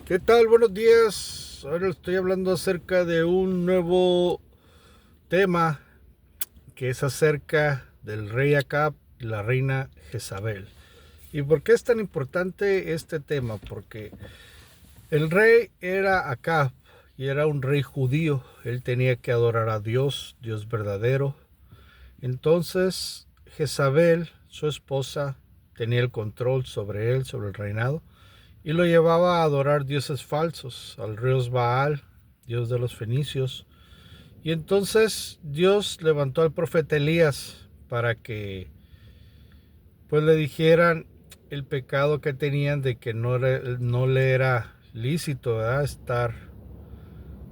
¿Qué tal? Buenos días. Ahora estoy hablando acerca de un nuevo tema que es acerca del rey Acab y la reina Jezabel. ¿Y por qué es tan importante este tema? Porque el rey era Acab y era un rey judío. Él tenía que adorar a Dios, Dios verdadero. Entonces Jezabel, su esposa, tenía el control sobre él, sobre el reinado. Y lo llevaba a adorar dioses falsos, al dios Baal, dios de los fenicios. Y entonces Dios levantó al profeta Elías para que pues le dijeran el pecado que tenían de que no le era lícito, ¿verdad?, estar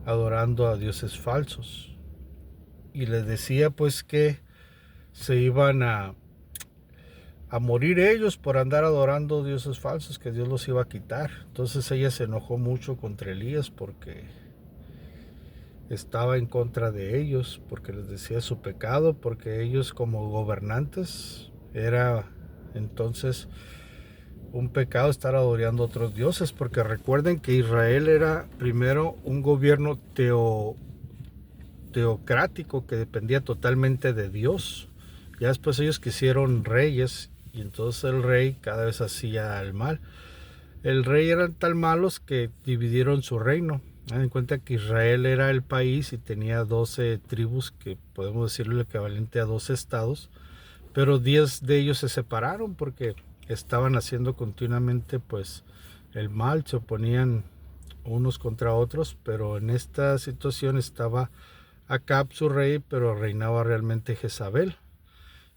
adorando a dioses falsos. Y les decía pues que se iban a morir ellos por andar adorando dioses falsos, que Dios los iba a quitar. Entonces ella se enojó mucho contra Elías porque estaba en contra de ellos, porque les decía su pecado, porque ellos como gobernantes era entonces un pecado estar adorando a otros dioses, porque recuerden que Israel era primero un gobierno teocrático que dependía totalmente de Dios. Ya después ellos quisieron reyes y entonces el rey cada vez hacía el mal. El rey eran tan malos que dividieron su reino. Ten en cuenta que Israel era el país y tenía 12 tribus, que podemos decirlo el equivalente a 12 estados, pero 10 de ellos se separaron porque estaban haciendo continuamente pues el mal, se oponían unos contra otros, pero en esta situación estaba Acab su rey, pero reinaba realmente Jezabel.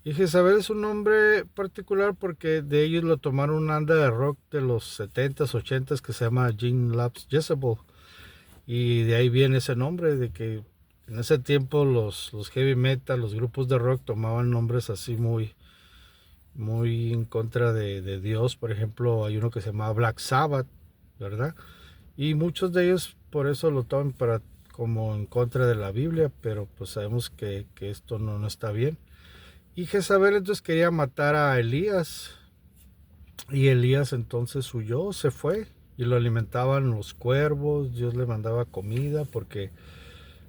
Y Jezabel es un nombre particular porque de ellos lo tomaron una banda de rock de los 70s, 80s que se llama Jean Labs Jezebel. Y de ahí viene ese nombre, de que en ese tiempo los heavy metal, los grupos de rock tomaban nombres así muy en contra de Dios. Por ejemplo, hay uno que se llama Black Sabbath, ¿verdad? Y muchos de ellos por eso lo toman para como en contra de la Biblia, pero pues sabemos que esto no está bien. Y Jezabel entonces quería matar a Elías. Y Elías entonces huyó, se fue. Y lo alimentaban los cuervos. Dios le mandaba comida porque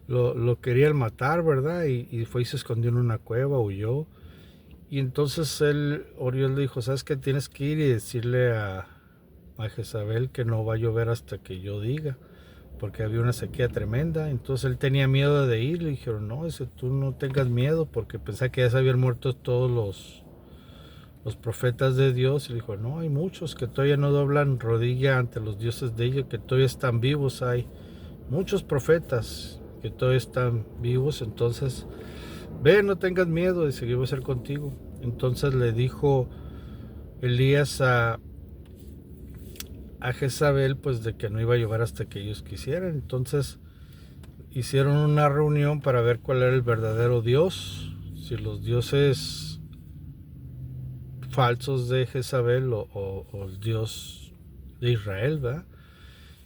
lo querían matar, ¿verdad? Y fue y se escondió en una cueva, huyó. Y entonces Oriol le dijo, ¿sabes qué? Tienes que ir y decirle a Jezabel que no va a llover hasta que yo diga, porque había una sequía tremenda. Entonces él tenía miedo de ir. Le dijeron, no, dice, tú no tengas miedo, porque pensaba que ya se habían muerto todos los profetas de Dios. Y dijo, no, hay muchos que todavía no doblan rodilla ante los dioses de ellos, que todavía están vivos. Hay muchos profetas que todavía están vivos. Entonces ve, no tengas miedo, dice, yo voy a ser contigo. Entonces le dijo Elías a Jezabel pues de que no iba a llover hasta que ellos quisieran. Entonces hicieron una reunión para ver cuál era el verdadero Dios, si los dioses falsos de Jezabel o el Dios de Israel, ¿verdad?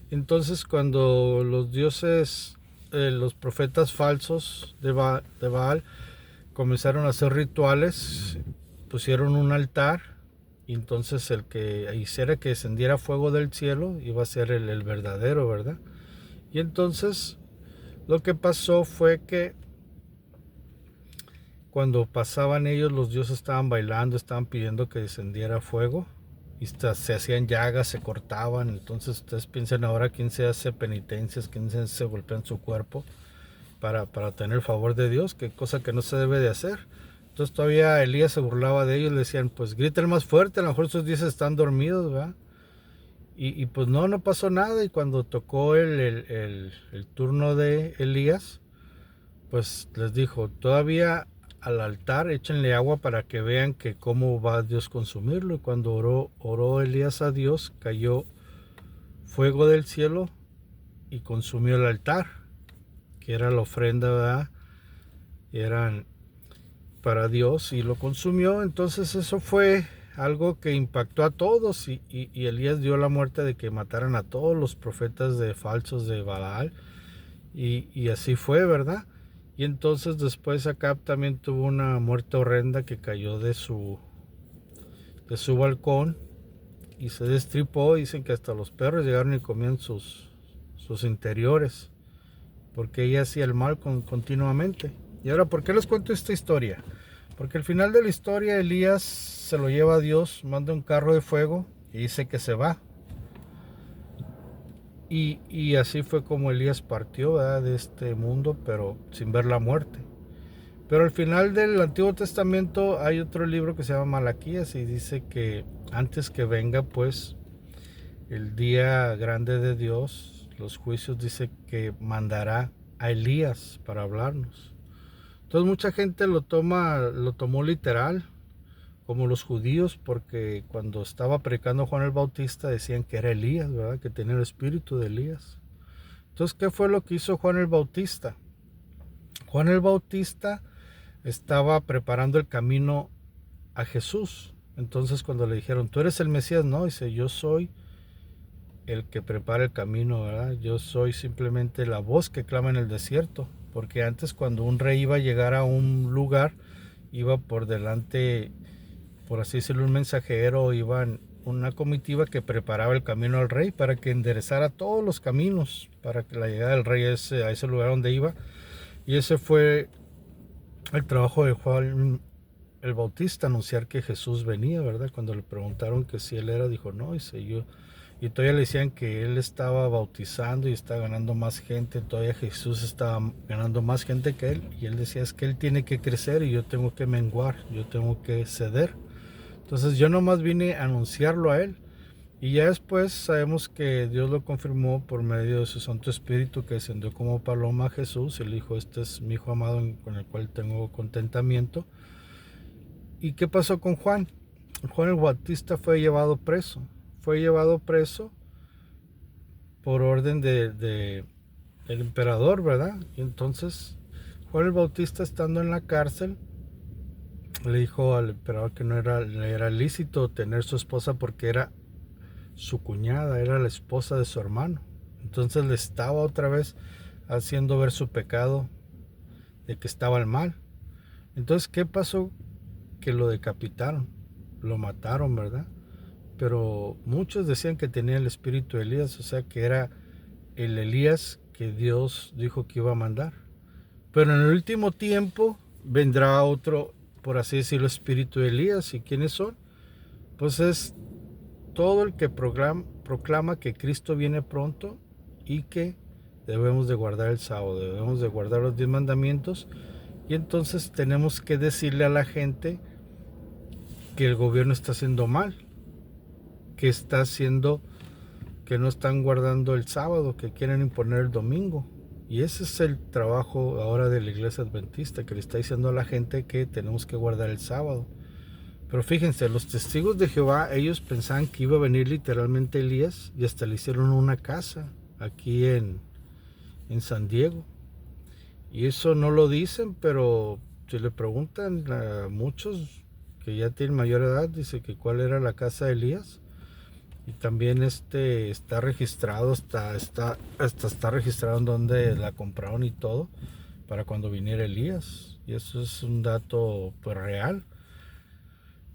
Entonces cuando los dioses, los profetas falsos de Baal comenzaron a hacer rituales, pusieron un altar y entonces el que hiciera que descendiera fuego del cielo iba a ser el verdadero, ¿verdad? Y entonces lo que pasó fue que cuando pasaban ellos, los dioses estaban bailando, estaban pidiendo que descendiera fuego y se hacían llagas, se cortaban. Entonces ustedes piensen ahora quién se hace penitencias, quién se golpea en su cuerpo para tener el favor de Dios, que cosa que no se debe de hacer. Entonces todavía Elías se burlaba de ellos, le decían, pues griten más fuerte, a lo mejor esos dioses están dormidos, ¿verdad? Y pues no pasó nada. Y cuando tocó el turno de Elías, pues les dijo, todavía al altar échenle agua para que vean que cómo va Dios consumirlo. Y cuando oró Elías a Dios, cayó fuego del cielo y consumió el altar, que era la ofrenda, ¿verdad? Eran para Dios y lo consumió. Entonces eso fue algo que impactó a todos y Elías dio la muerte de que mataran a todos los profetas de falsos de Baal y así fue, ¿verdad? Y entonces después Acab también tuvo una muerte horrenda que cayó de su balcón y se destripó. Dicen que hasta los perros llegaron y comían sus interiores, porque ella hacía el mal continuamente. Y ahora, ¿por qué les cuento esta historia? Porque al final de la historia Elías se lo lleva a Dios, manda un carro de fuego y dice que se va. Y así fue como Elías partió, ¿verdad?, de este mundo, pero sin ver la muerte. Pero al final del Antiguo Testamento hay otro libro que se llama Malaquías y dice que antes que venga pues el día grande de Dios, los juicios, dice que mandará a Elías para hablarnos. Entonces mucha gente lo tomó literal, como los judíos, porque cuando estaba predicando Juan el Bautista decían que era Elías, ¿verdad?, que tenía el espíritu de Elías. Entonces, ¿qué fue lo que hizo Juan el Bautista? Juan el Bautista estaba preparando el camino a Jesús. Entonces cuando le dijeron, ¿tú eres el Mesías? No, dice, yo soy el que prepara el camino, ¿verdad? Yo soy simplemente la voz que clama en el desierto. Porque antes, cuando un rey iba a llegar a un lugar, iba por delante, por así decirlo, un mensajero, iba una comitiva que preparaba el camino al rey para que enderezara todos los caminos para que la llegada del rey a ese lugar donde iba. Y ese fue el trabajo de Juan el Bautista, anunciar que Jesús venía, ¿verdad? Cuando le preguntaron que si él era, dijo, no, dice yo. Y todavía le decían que él estaba bautizando y estaba ganando más gente, todavía Jesús estaba ganando más gente que él. Y él decía, es que él tiene que crecer y yo tengo que menguar, yo tengo que ceder. Entonces yo nomás vine a anunciarlo a él. Y ya después sabemos que Dios lo confirmó por medio de su Santo Espíritu, que descendió como paloma a Jesús. Él dijo, este es mi hijo amado con el cual tengo contentamiento. ¿Y qué pasó con Juan? Juan el Bautista fue llevado preso. Fue llevado preso por orden del emperador, ¿verdad? Y entonces Juan el Bautista, estando en la cárcel, le dijo al emperador que no era lícito tener su esposa porque era su cuñada, era la esposa de su hermano. Entonces le estaba otra vez haciendo ver su pecado de que estaba al mal. Entonces, ¿qué pasó? Que lo decapitaron, lo mataron, ¿verdad? Pero muchos decían que tenía el espíritu de Elías, o sea que era el Elías que Dios dijo que iba a mandar. Pero en el último tiempo vendrá otro, por así decirlo, espíritu de Elías. ¿Y quiénes son? Pues es todo el que proclama que Cristo viene pronto y que debemos de guardar el sábado, debemos de guardar los 10 mandamientos. Y entonces tenemos que decirle a la gente que el gobierno está haciendo mal, que que no están guardando el sábado, que quieren imponer el domingo. Y ese es el trabajo ahora de la iglesia adventista, que le está diciendo a la gente que tenemos que guardar el sábado. Pero fíjense, los testigos de Jehová, ellos pensaban que iba a venir literalmente Elías y hasta le hicieron una casa aquí en San Diego. Y eso no lo dicen, pero si le preguntan a muchos que ya tienen mayor edad, dice que cuál era la casa de Elías. Y también está registrado, hasta está registrado en donde la compraron y todo, para cuando viniera Elías. Y eso es un dato pues real.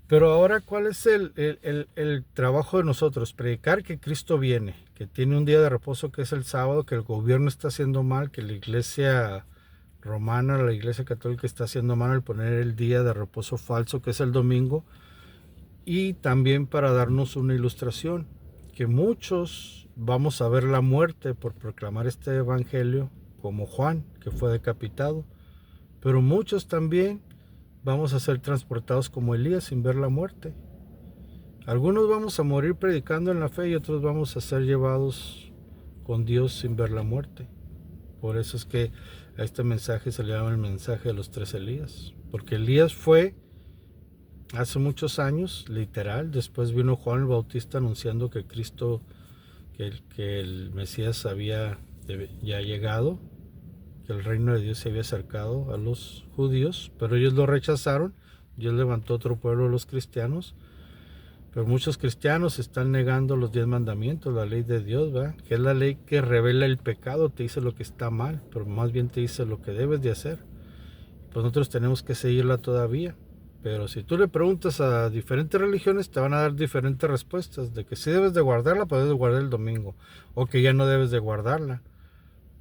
Pero ahora, ¿cuál es el trabajo de nosotros? Predicar que Cristo viene, que tiene un día de reposo que es el sábado, que el gobierno está haciendo mal, que la iglesia romana, la iglesia católica está haciendo mal al poner el día de reposo falso que es el domingo. Y también para darnos una ilustración, que muchos vamos a ver la muerte por proclamar este evangelio, como Juan, que fue decapitado, pero muchos también vamos a ser transportados como Elías sin ver la muerte. Algunos vamos a morir predicando en la fe y otros vamos a ser llevados con Dios sin ver la muerte. Por eso es que a este mensaje se le llama el mensaje de los 3 Elías, porque Elías fue hace muchos años, literal. Después vino Juan el Bautista anunciando que Cristo, que el Mesías había ya llegado, que el reino de Dios se había acercado a los judíos, pero ellos lo rechazaron. Dios levantó otro pueblo, los cristianos, pero muchos cristianos están negando los 10 mandamientos, la ley de Dios, ¿verdad? Que es la ley que revela el pecado, te dice lo que está mal, pero más bien te dice lo que debes de hacer. Pues nosotros tenemos que seguirla todavía. Pero si tú le preguntas a diferentes religiones, te van a dar diferentes respuestas. De que sí debes de guardarla, puedes guardar el domingo. O que ya no debes de guardarla.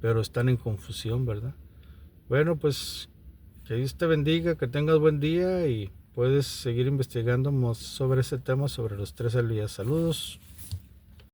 Pero están en confusión, ¿verdad? Bueno, pues que Dios te bendiga, que tengas buen día y puedes seguir investigando más sobre ese tema, sobre los 3 Elías. Saludos.